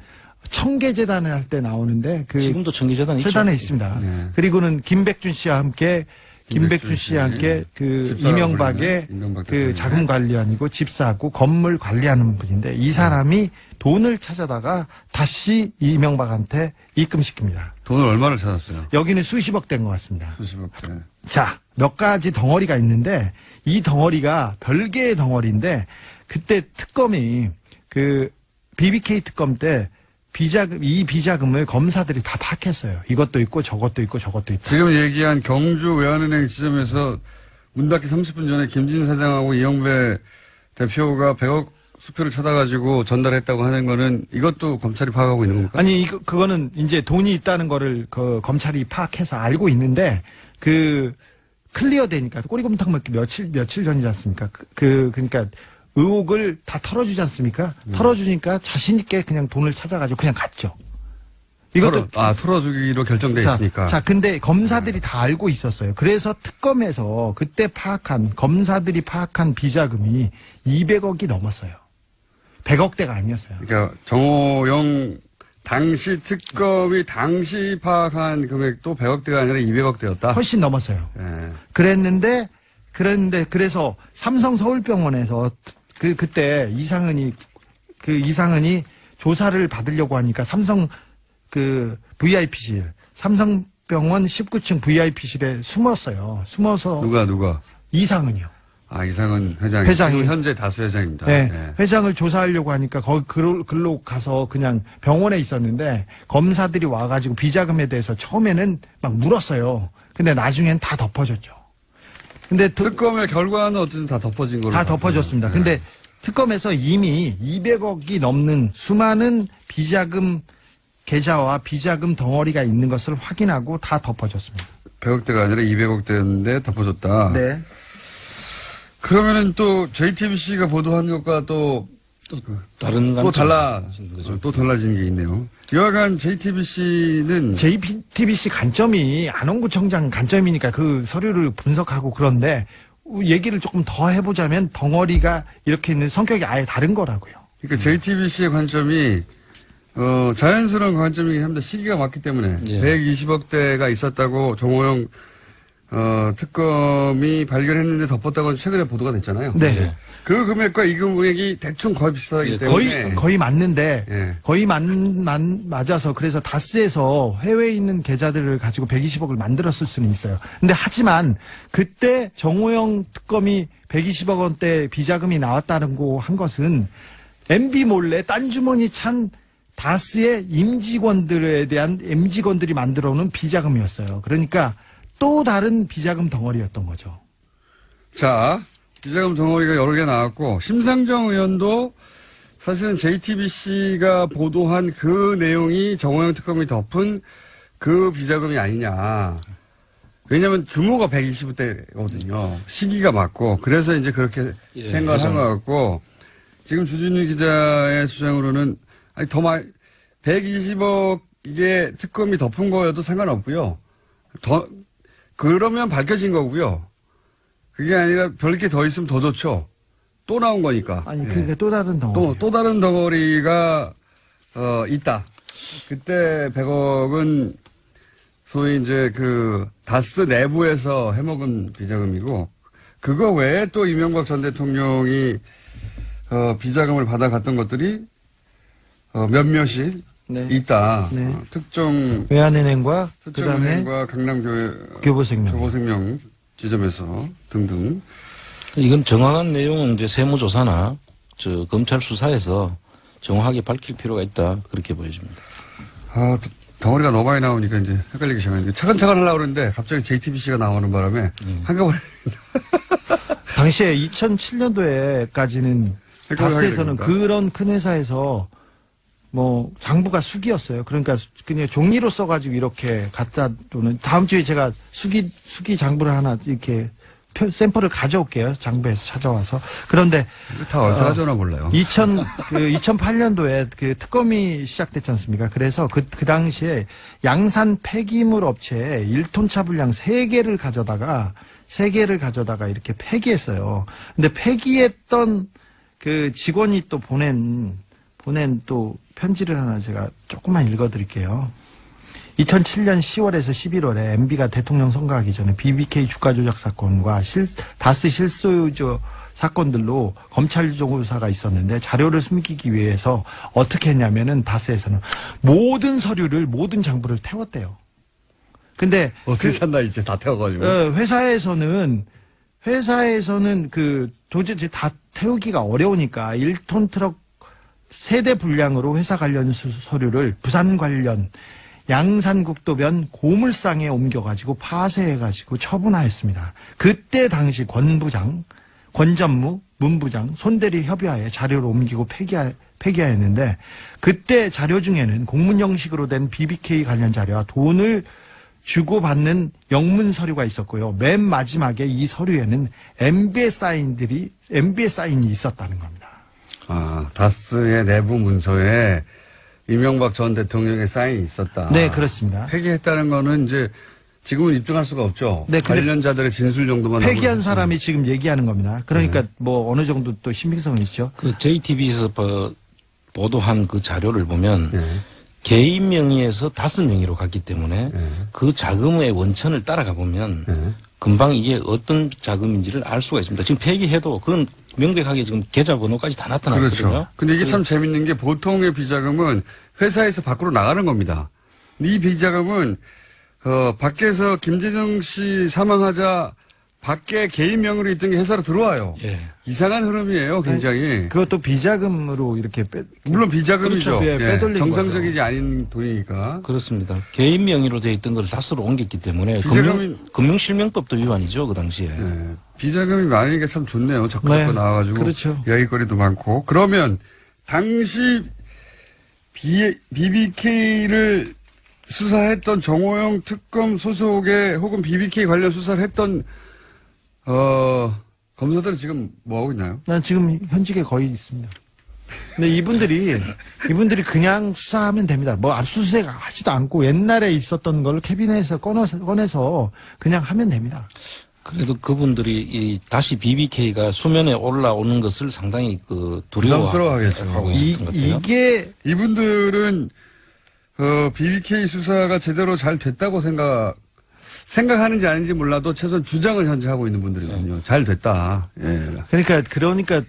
청계재단을 할 때 나오는데 지금도 청계재단이 재단에 있습니다. 네. 그리고는 김백준 씨와 함께 그 이명박의 그 자금 관리원이고 집사하고 건물 관리하는 분인데 이 사람이 돈을 찾아다가 다시 이명박한테 입금시킵니다. 돈을 얼마를 찾았어요? 여기는 수십억 된 것 같습니다. 수십억대. 자, 몇 가지 덩어리가 있는데 이 덩어리가 별개의 덩어리인데 그때 특검이 BBK 특검 때 이 비자금을 검사들이 다 파악했어요. 이것도 있고 저것도 있고 저것도 있다. 지금 얘기한 경주 외환은행 지점에서 문 닫기 30분 전에 김진 사장하고 이영배 대표가 100억 수표를 찾아가지고 전달했다고 하는 거는 이것도 검찰이 파악하고 있는 겁니까? 아니, 그거는 이제 돈이 있다는 거를 검찰이 파악해서 알고 있는데, 클리어 되니까, 꼬리곰탕 먹기 며칠 전이지 않습니까? 그러니까 의혹을 다 털어주지 않습니까? 털어주니까 자신있게 그냥 돈을 찾아가지고 그냥 갔죠. 이것도. 털어주기로 결정돼 있으니까. 자, 근데 검사들이 다 알고 있었어요. 그래서 특검에서 그때 검사들이 파악한 비자금이 200억이 넘었어요. 100억대가 아니었어요. 그러니까 정호영 당시 특검이 당시 파악한 금액도 100억대가 아니라 200억대였다. 훨씬 넘었어요. 예. 그랬는데 그래서 삼성 서울병원에서 그때 이상은이 조사를 받으려고 하니까 삼성 VIP실, 삼성병원 19층 VIP실에 숨었어요. 숨어서. 누가? 이상은이요. 이상은 회장이. 현재 다스 회장입니다. 네. 네. 회장을 조사하려고 하니까 거기 글로 가서 그냥 병원에 있었는데 검사들이 와가지고 비자금에 대해서 처음에는 막 물었어요. 근데 나중엔 다 덮어졌죠. 근데 특검의 결과는 어쨌든 다 덮어진 걸로. 다 덮어졌습니다. 네. 근데 특검에서 이미 200억이 넘는 수많은 비자금 계좌와 비자금 덩어리가 있는 것을 확인하고 다 덮어졌습니다. 100억대가 아니라 200억대였는데 덮어졌다. 네. 그러면은 또 JTBC가 보도한 것과 또 다른 또 달라진 게 있네요. 여하간 JTBC는 JTBC 관점이 안원구청장 관점이니까 그 서류를 분석하고 그런데 얘기를 조금 더 해보자면 덩어리가 이렇게 있는 성격이 아예 다른 거라고요. 그러니까 JTBC의 관점이 자연스러운 관점이긴 합니다. 시기가 맞기 때문에. 예. 120억대가 있었다고 정호영 특검이 발견했는데 덮었다고 최근에 보도가 됐잖아요. 네. 그 금액과 이 금액이 대충 거의 비슷하기 때문에. 거의 맞는데, 예. 거의 맞아서 그래서 다스에서 해외에 있는 계좌들을 가지고 120억을 만들었을 수는 있어요. 근데 하지만 그때 정호영 특검이 120억 원대 비자금이 나왔다는 거 한 것은 MB 몰래 딴 주머니 찬 다스의 임직원들이 만들어 놓은 비자금이었어요. 그러니까 또 다른 비자금 덩어리였던 거죠. 자, 비자금 덩어리가 여러 개 나왔고, 심상정 의원도 사실은 JTBC가 보도한 그 내용이 정호영 특검이 덮은 그 비자금이 아니냐. 왜냐하면 규모가 120대거든요. 시기가 맞고, 그래서 이제 그렇게 생각을 한 것 같고, 지금 주진우 기자의 주장으로는, 120억 이게 특검이 덮은 거여도 상관없고요. 그러면 밝혀진 거고요. 그게 아니라 별게 더 있으면 더 좋죠. 또 나온 거니까. 아니, 그게 또 다른 덩어리. 또 다른 덩어리가, 있다. 그때 100억은 소위 이제 다스 내부에서 해먹은 비자금이고, 그거 외에 또 이명박 전 대통령이, 비자금을 받아갔던 것들이, 몇몇이 네. 있다. 네. 특정 외환은행과 그다음에 특정은행과 교보생명 지점에서 등등. 이건 정확한 내용은 이제 세무조사나 검찰 수사에서 정확하게 밝힐 필요가 있다 그렇게 보여집니다. 덩어리가 너무 많이 나오니까 이제 헷갈리기 시작하는데 차근차근 하려고 그러는데 갑자기 JTBC가 나오는 바람에 한꺼번에. 당시에 2007년도에까지는 다스에서는 그런 큰 회사에서 장부가 수기였어요. 그러니까 그냥 종이로 써가지고 이렇게 갖다 놓는, 다음 주에 제가 수기 장부를 하나 이렇게 샘플을 가져올게요. 장부에서 찾아와서. 그런데. 다 어디서 가져오나 몰라요. 2008년도에 특검이 시작됐지 않습니까? 그래서 그 당시에 양산 폐기물 업체에 1톤차 분량 3개를 가져다가 이렇게 폐기했어요. 근데 폐기했던 직원이 또 보낸 또 편지를 하나 제가 조금만 읽어드릴게요. 2007년 10월에서 11월에 MB가 대통령 선거하기 전에 BBK 주가 조작 사건과 다스 실소유주 사건들로 검찰 조사가 있었는데 자료를 숨기기 위해서 어떻게 했냐면은 다스에서는 모든 장부를 태웠대요. 근데 어떻게 샀나 이제 다 태워가지고. 회사에서는 도저히 다 태우기가 어려우니까 1톤 트럭 세대 분량으로 회사 관련 서류를 부산 관련 양산국도변 고물상에 옮겨가지고 파쇄해가지고 처분하였습니다. 그때 당시 권 부장, 권 전무, 문 부장, 손대리 협의하에 자료를 옮기고 폐기하였는데 그때 자료 중에는 공문 형식으로 된 BBK 관련 자료와 돈을 주고받는 영문 서류가 있었고요. 맨 마지막에 이 서류에는 MB의 사인이 있었다는 겁니다. 아, 다스의 내부 문서에 이명박 전 대통령의 사인이 있었다. 네, 그렇습니다. 폐기했다는 거는 이제 지금은 입증할 수가 없죠. 네, 근데 관련자들의 진술 정도만 폐기한 사람이 지금 얘기하는 겁니다. 그러니까 뭐 어느 정도 또 신빙성은 있죠. 그 JTBC에서 보도한 그 자료를 보면 네. 개인 명의에서 다스 명의로 갔기 때문에 그 자금의 원천을 따라가 보면 금방 이게 어떤 자금인지를 알 수가 있습니다. 지금 폐기해도 그건 명백하게 지금 계좌번호까지 다 나타났거든요. 그렇죠. 근데 이게 참 재밌는 게 보통의 비자금은 회사에서 밖으로 나가는 겁니다. 이 비자금은 밖에서 김재정 씨 사망하자 밖에 개인 명의로 있던 게 회사로 들어와요. 예. 이상한 흐름이에요, 굉장히. 그것도 비자금으로 이렇게 물론 비자금이죠. 그렇죠. 빼돌린 정상적이지 않은 돈이니까. 그렇습니다. 개인 명의로 돼 있던 걸 다스로 옮겼기 때문에 금융실명법도 위반이죠, 그 당시에. 네. 비자금이 많으니까 참 좋네요. 자꾸 나와가지고. 그렇죠. 이야기거리도 많고. 그러면 당시 BBK를 수사했던 정호영 특검 소속의 혹은 BBK 관련 수사를 했던 검사들은 지금 뭐 하고 있나요? 난 지금 현직에 거의 있습니다. 근데 이분들이 그냥 수사하면 됩니다. 뭐 압수수색 하지도 않고 옛날에 있었던 걸 캐비넷에서 꺼내서 그냥 하면 됩니다. 그래도 그분들이 다시 BBK가 수면에 올라오는 것을 상당히 부담스러워하겠죠. 하고 있었던 것 같아요. 이게 이분들은 BBK 수사가 제대로 잘 됐다고 생각하는지 아닌지 몰라도 최소한 주장을 현재 하고 있는 분들이거든요. 잘 됐다. 예. 그러니까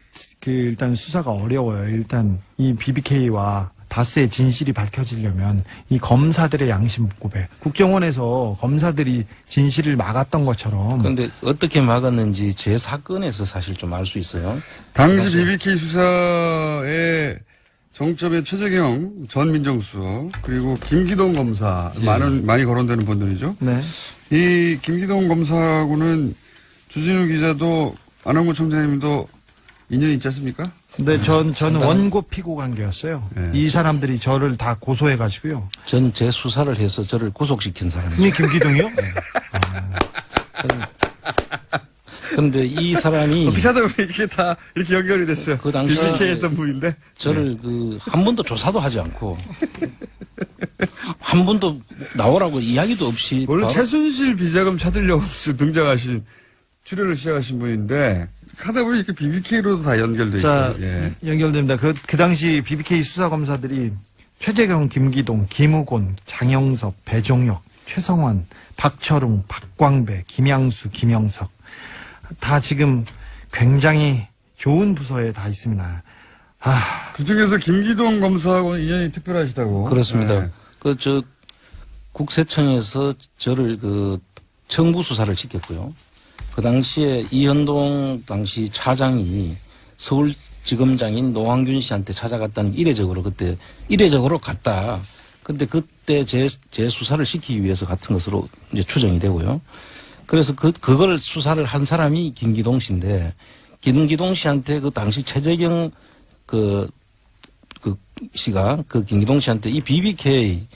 일단 수사가 어려워요. 일단 이 BBK와 다스의 진실이 밝혀지려면 이 검사들의 양심 고백, 국정원에서 검사들이 진실을 막았던 것처럼. 그런데 어떻게 막았는지 제 사건에서 사실 좀 알 수 있어요. 당시 BBK 수사의 정점에 최재경 전 민정수석 그리고 김기동 검사 많이 거론되는 분들이죠. 네. 이 김기동 검사하고는 주진우 기자도 안홍구 청장님도 인연이 있지 않습니까? 근데 저는 원고 피고 관계였어요. 네. 이 사람들이 저를 다 고소해가지고요. 전 제 수사를 해서 저를 구속시킨 사람이죠. 이 김기동이요? 그런데 이 사람이 어떻게 하다 보면 이게 다 이렇게 연결이 됐어요. 그 당시에 BBK 했던 분인데 저를 한 번도 조사도 하지 않고 한 번도 나오라고 이야기도 없이 원래 바로 최순실 비자금 찾으려고 등장하신 출연을 시작하신 분인데 하다 보니 이렇게 BBK로도 다 연결돼 있어요. 예. 연결됩니다. 그 당시 BBK 수사검사들이 최재경, 김기동, 김우곤, 장영섭, 배종혁, 최성원, 박철웅, 박광배, 김양수, 김영석 다 지금 굉장히 좋은 부서에 다 있습니다. 그 중에서 김기동 검사하고는 인연이 특별하시다고. 그렇습니다. 네. 국세청에서 저를 청부 수사를 시켰고요. 그 당시에 이현동 당시 차장이 서울지검장인 노황균 씨한테 찾아갔다는 이례적으로 갔다. 근데 그때 제 수사를 시키기 위해서 같은 것으로 이제 추정이 되고요. 그래서 그걸 수사를 한 사람이 김기동 씨인데, 김기동 씨한테 그 당시 최재경 씨가 김기동 씨한테 이 BBK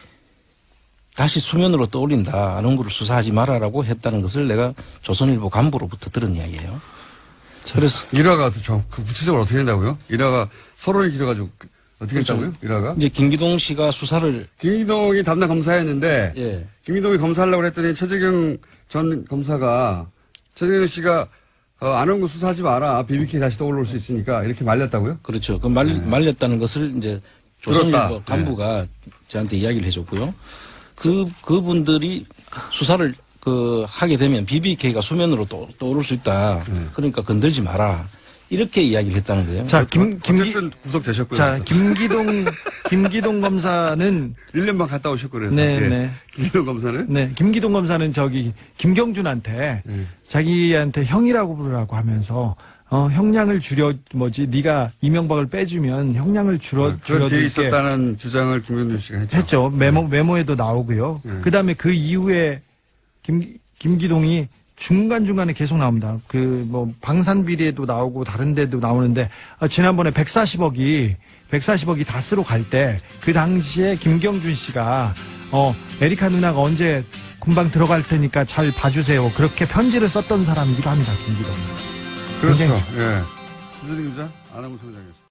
다시 수면으로 떠올린다. 아는 거를 수사하지 말아라고 했다는 것을 내가 조선일보 간부로부터 들은 이야기예요. 그래서 일화가 구체적으로 어떻게 된다고요? 일화가 서론이 길어가지고 어떻게 했다고요? 일화가? 이제 김기동 씨가 수사를 김기동이 담당 검사였는데 예. 김기동이 검사하려고 했더니 최재경 전 검사가 최재경 씨가 안원구 수사하지 마라. BBK 다시 떠올릴 수 있으니까 이렇게 말렸다고요? 그렇죠. 말렸다는 것을 이제 조선일보 들었다. 간부가 저한테 이야기를 해줬고요. 그분들이 수사를 하게 되면 BBK가 수면으로 떠오를 수 있다. 그러니까 건들지 마라. 이렇게 이야기를 했다는 거예요. 자, 어쨌든 구속되셨고요. 자, 김기동 검사는 1년만 갔다 오셨고 그래서. 네, 예. 네. 김기동 검사는? 네, 김기동 검사는 김경준한테 자기한테 형이라고 부르라고 하면서 형량을 네가 이명박을 빼주면 형량을 그런 뒤에 줄여줄게 있었다는 주장을 김경준 씨가 했죠. 메모에도 나오고요. 그다음에 그 이후에 김기동이 중간중간에 계속 나옵니다. 방산비리에도 나오고 다른 데도 나오는데, 지난번에 140억이 다스로 갈 때, 그 당시에 김경준 씨가, 에리카 누나가 언제 군방 들어갈 테니까 잘 봐주세요. 그렇게 편지를 썼던 사람이기도 합니다, 김기동. 그렇죠. 예. 주진우 기자, 안하고 총장이었습니다.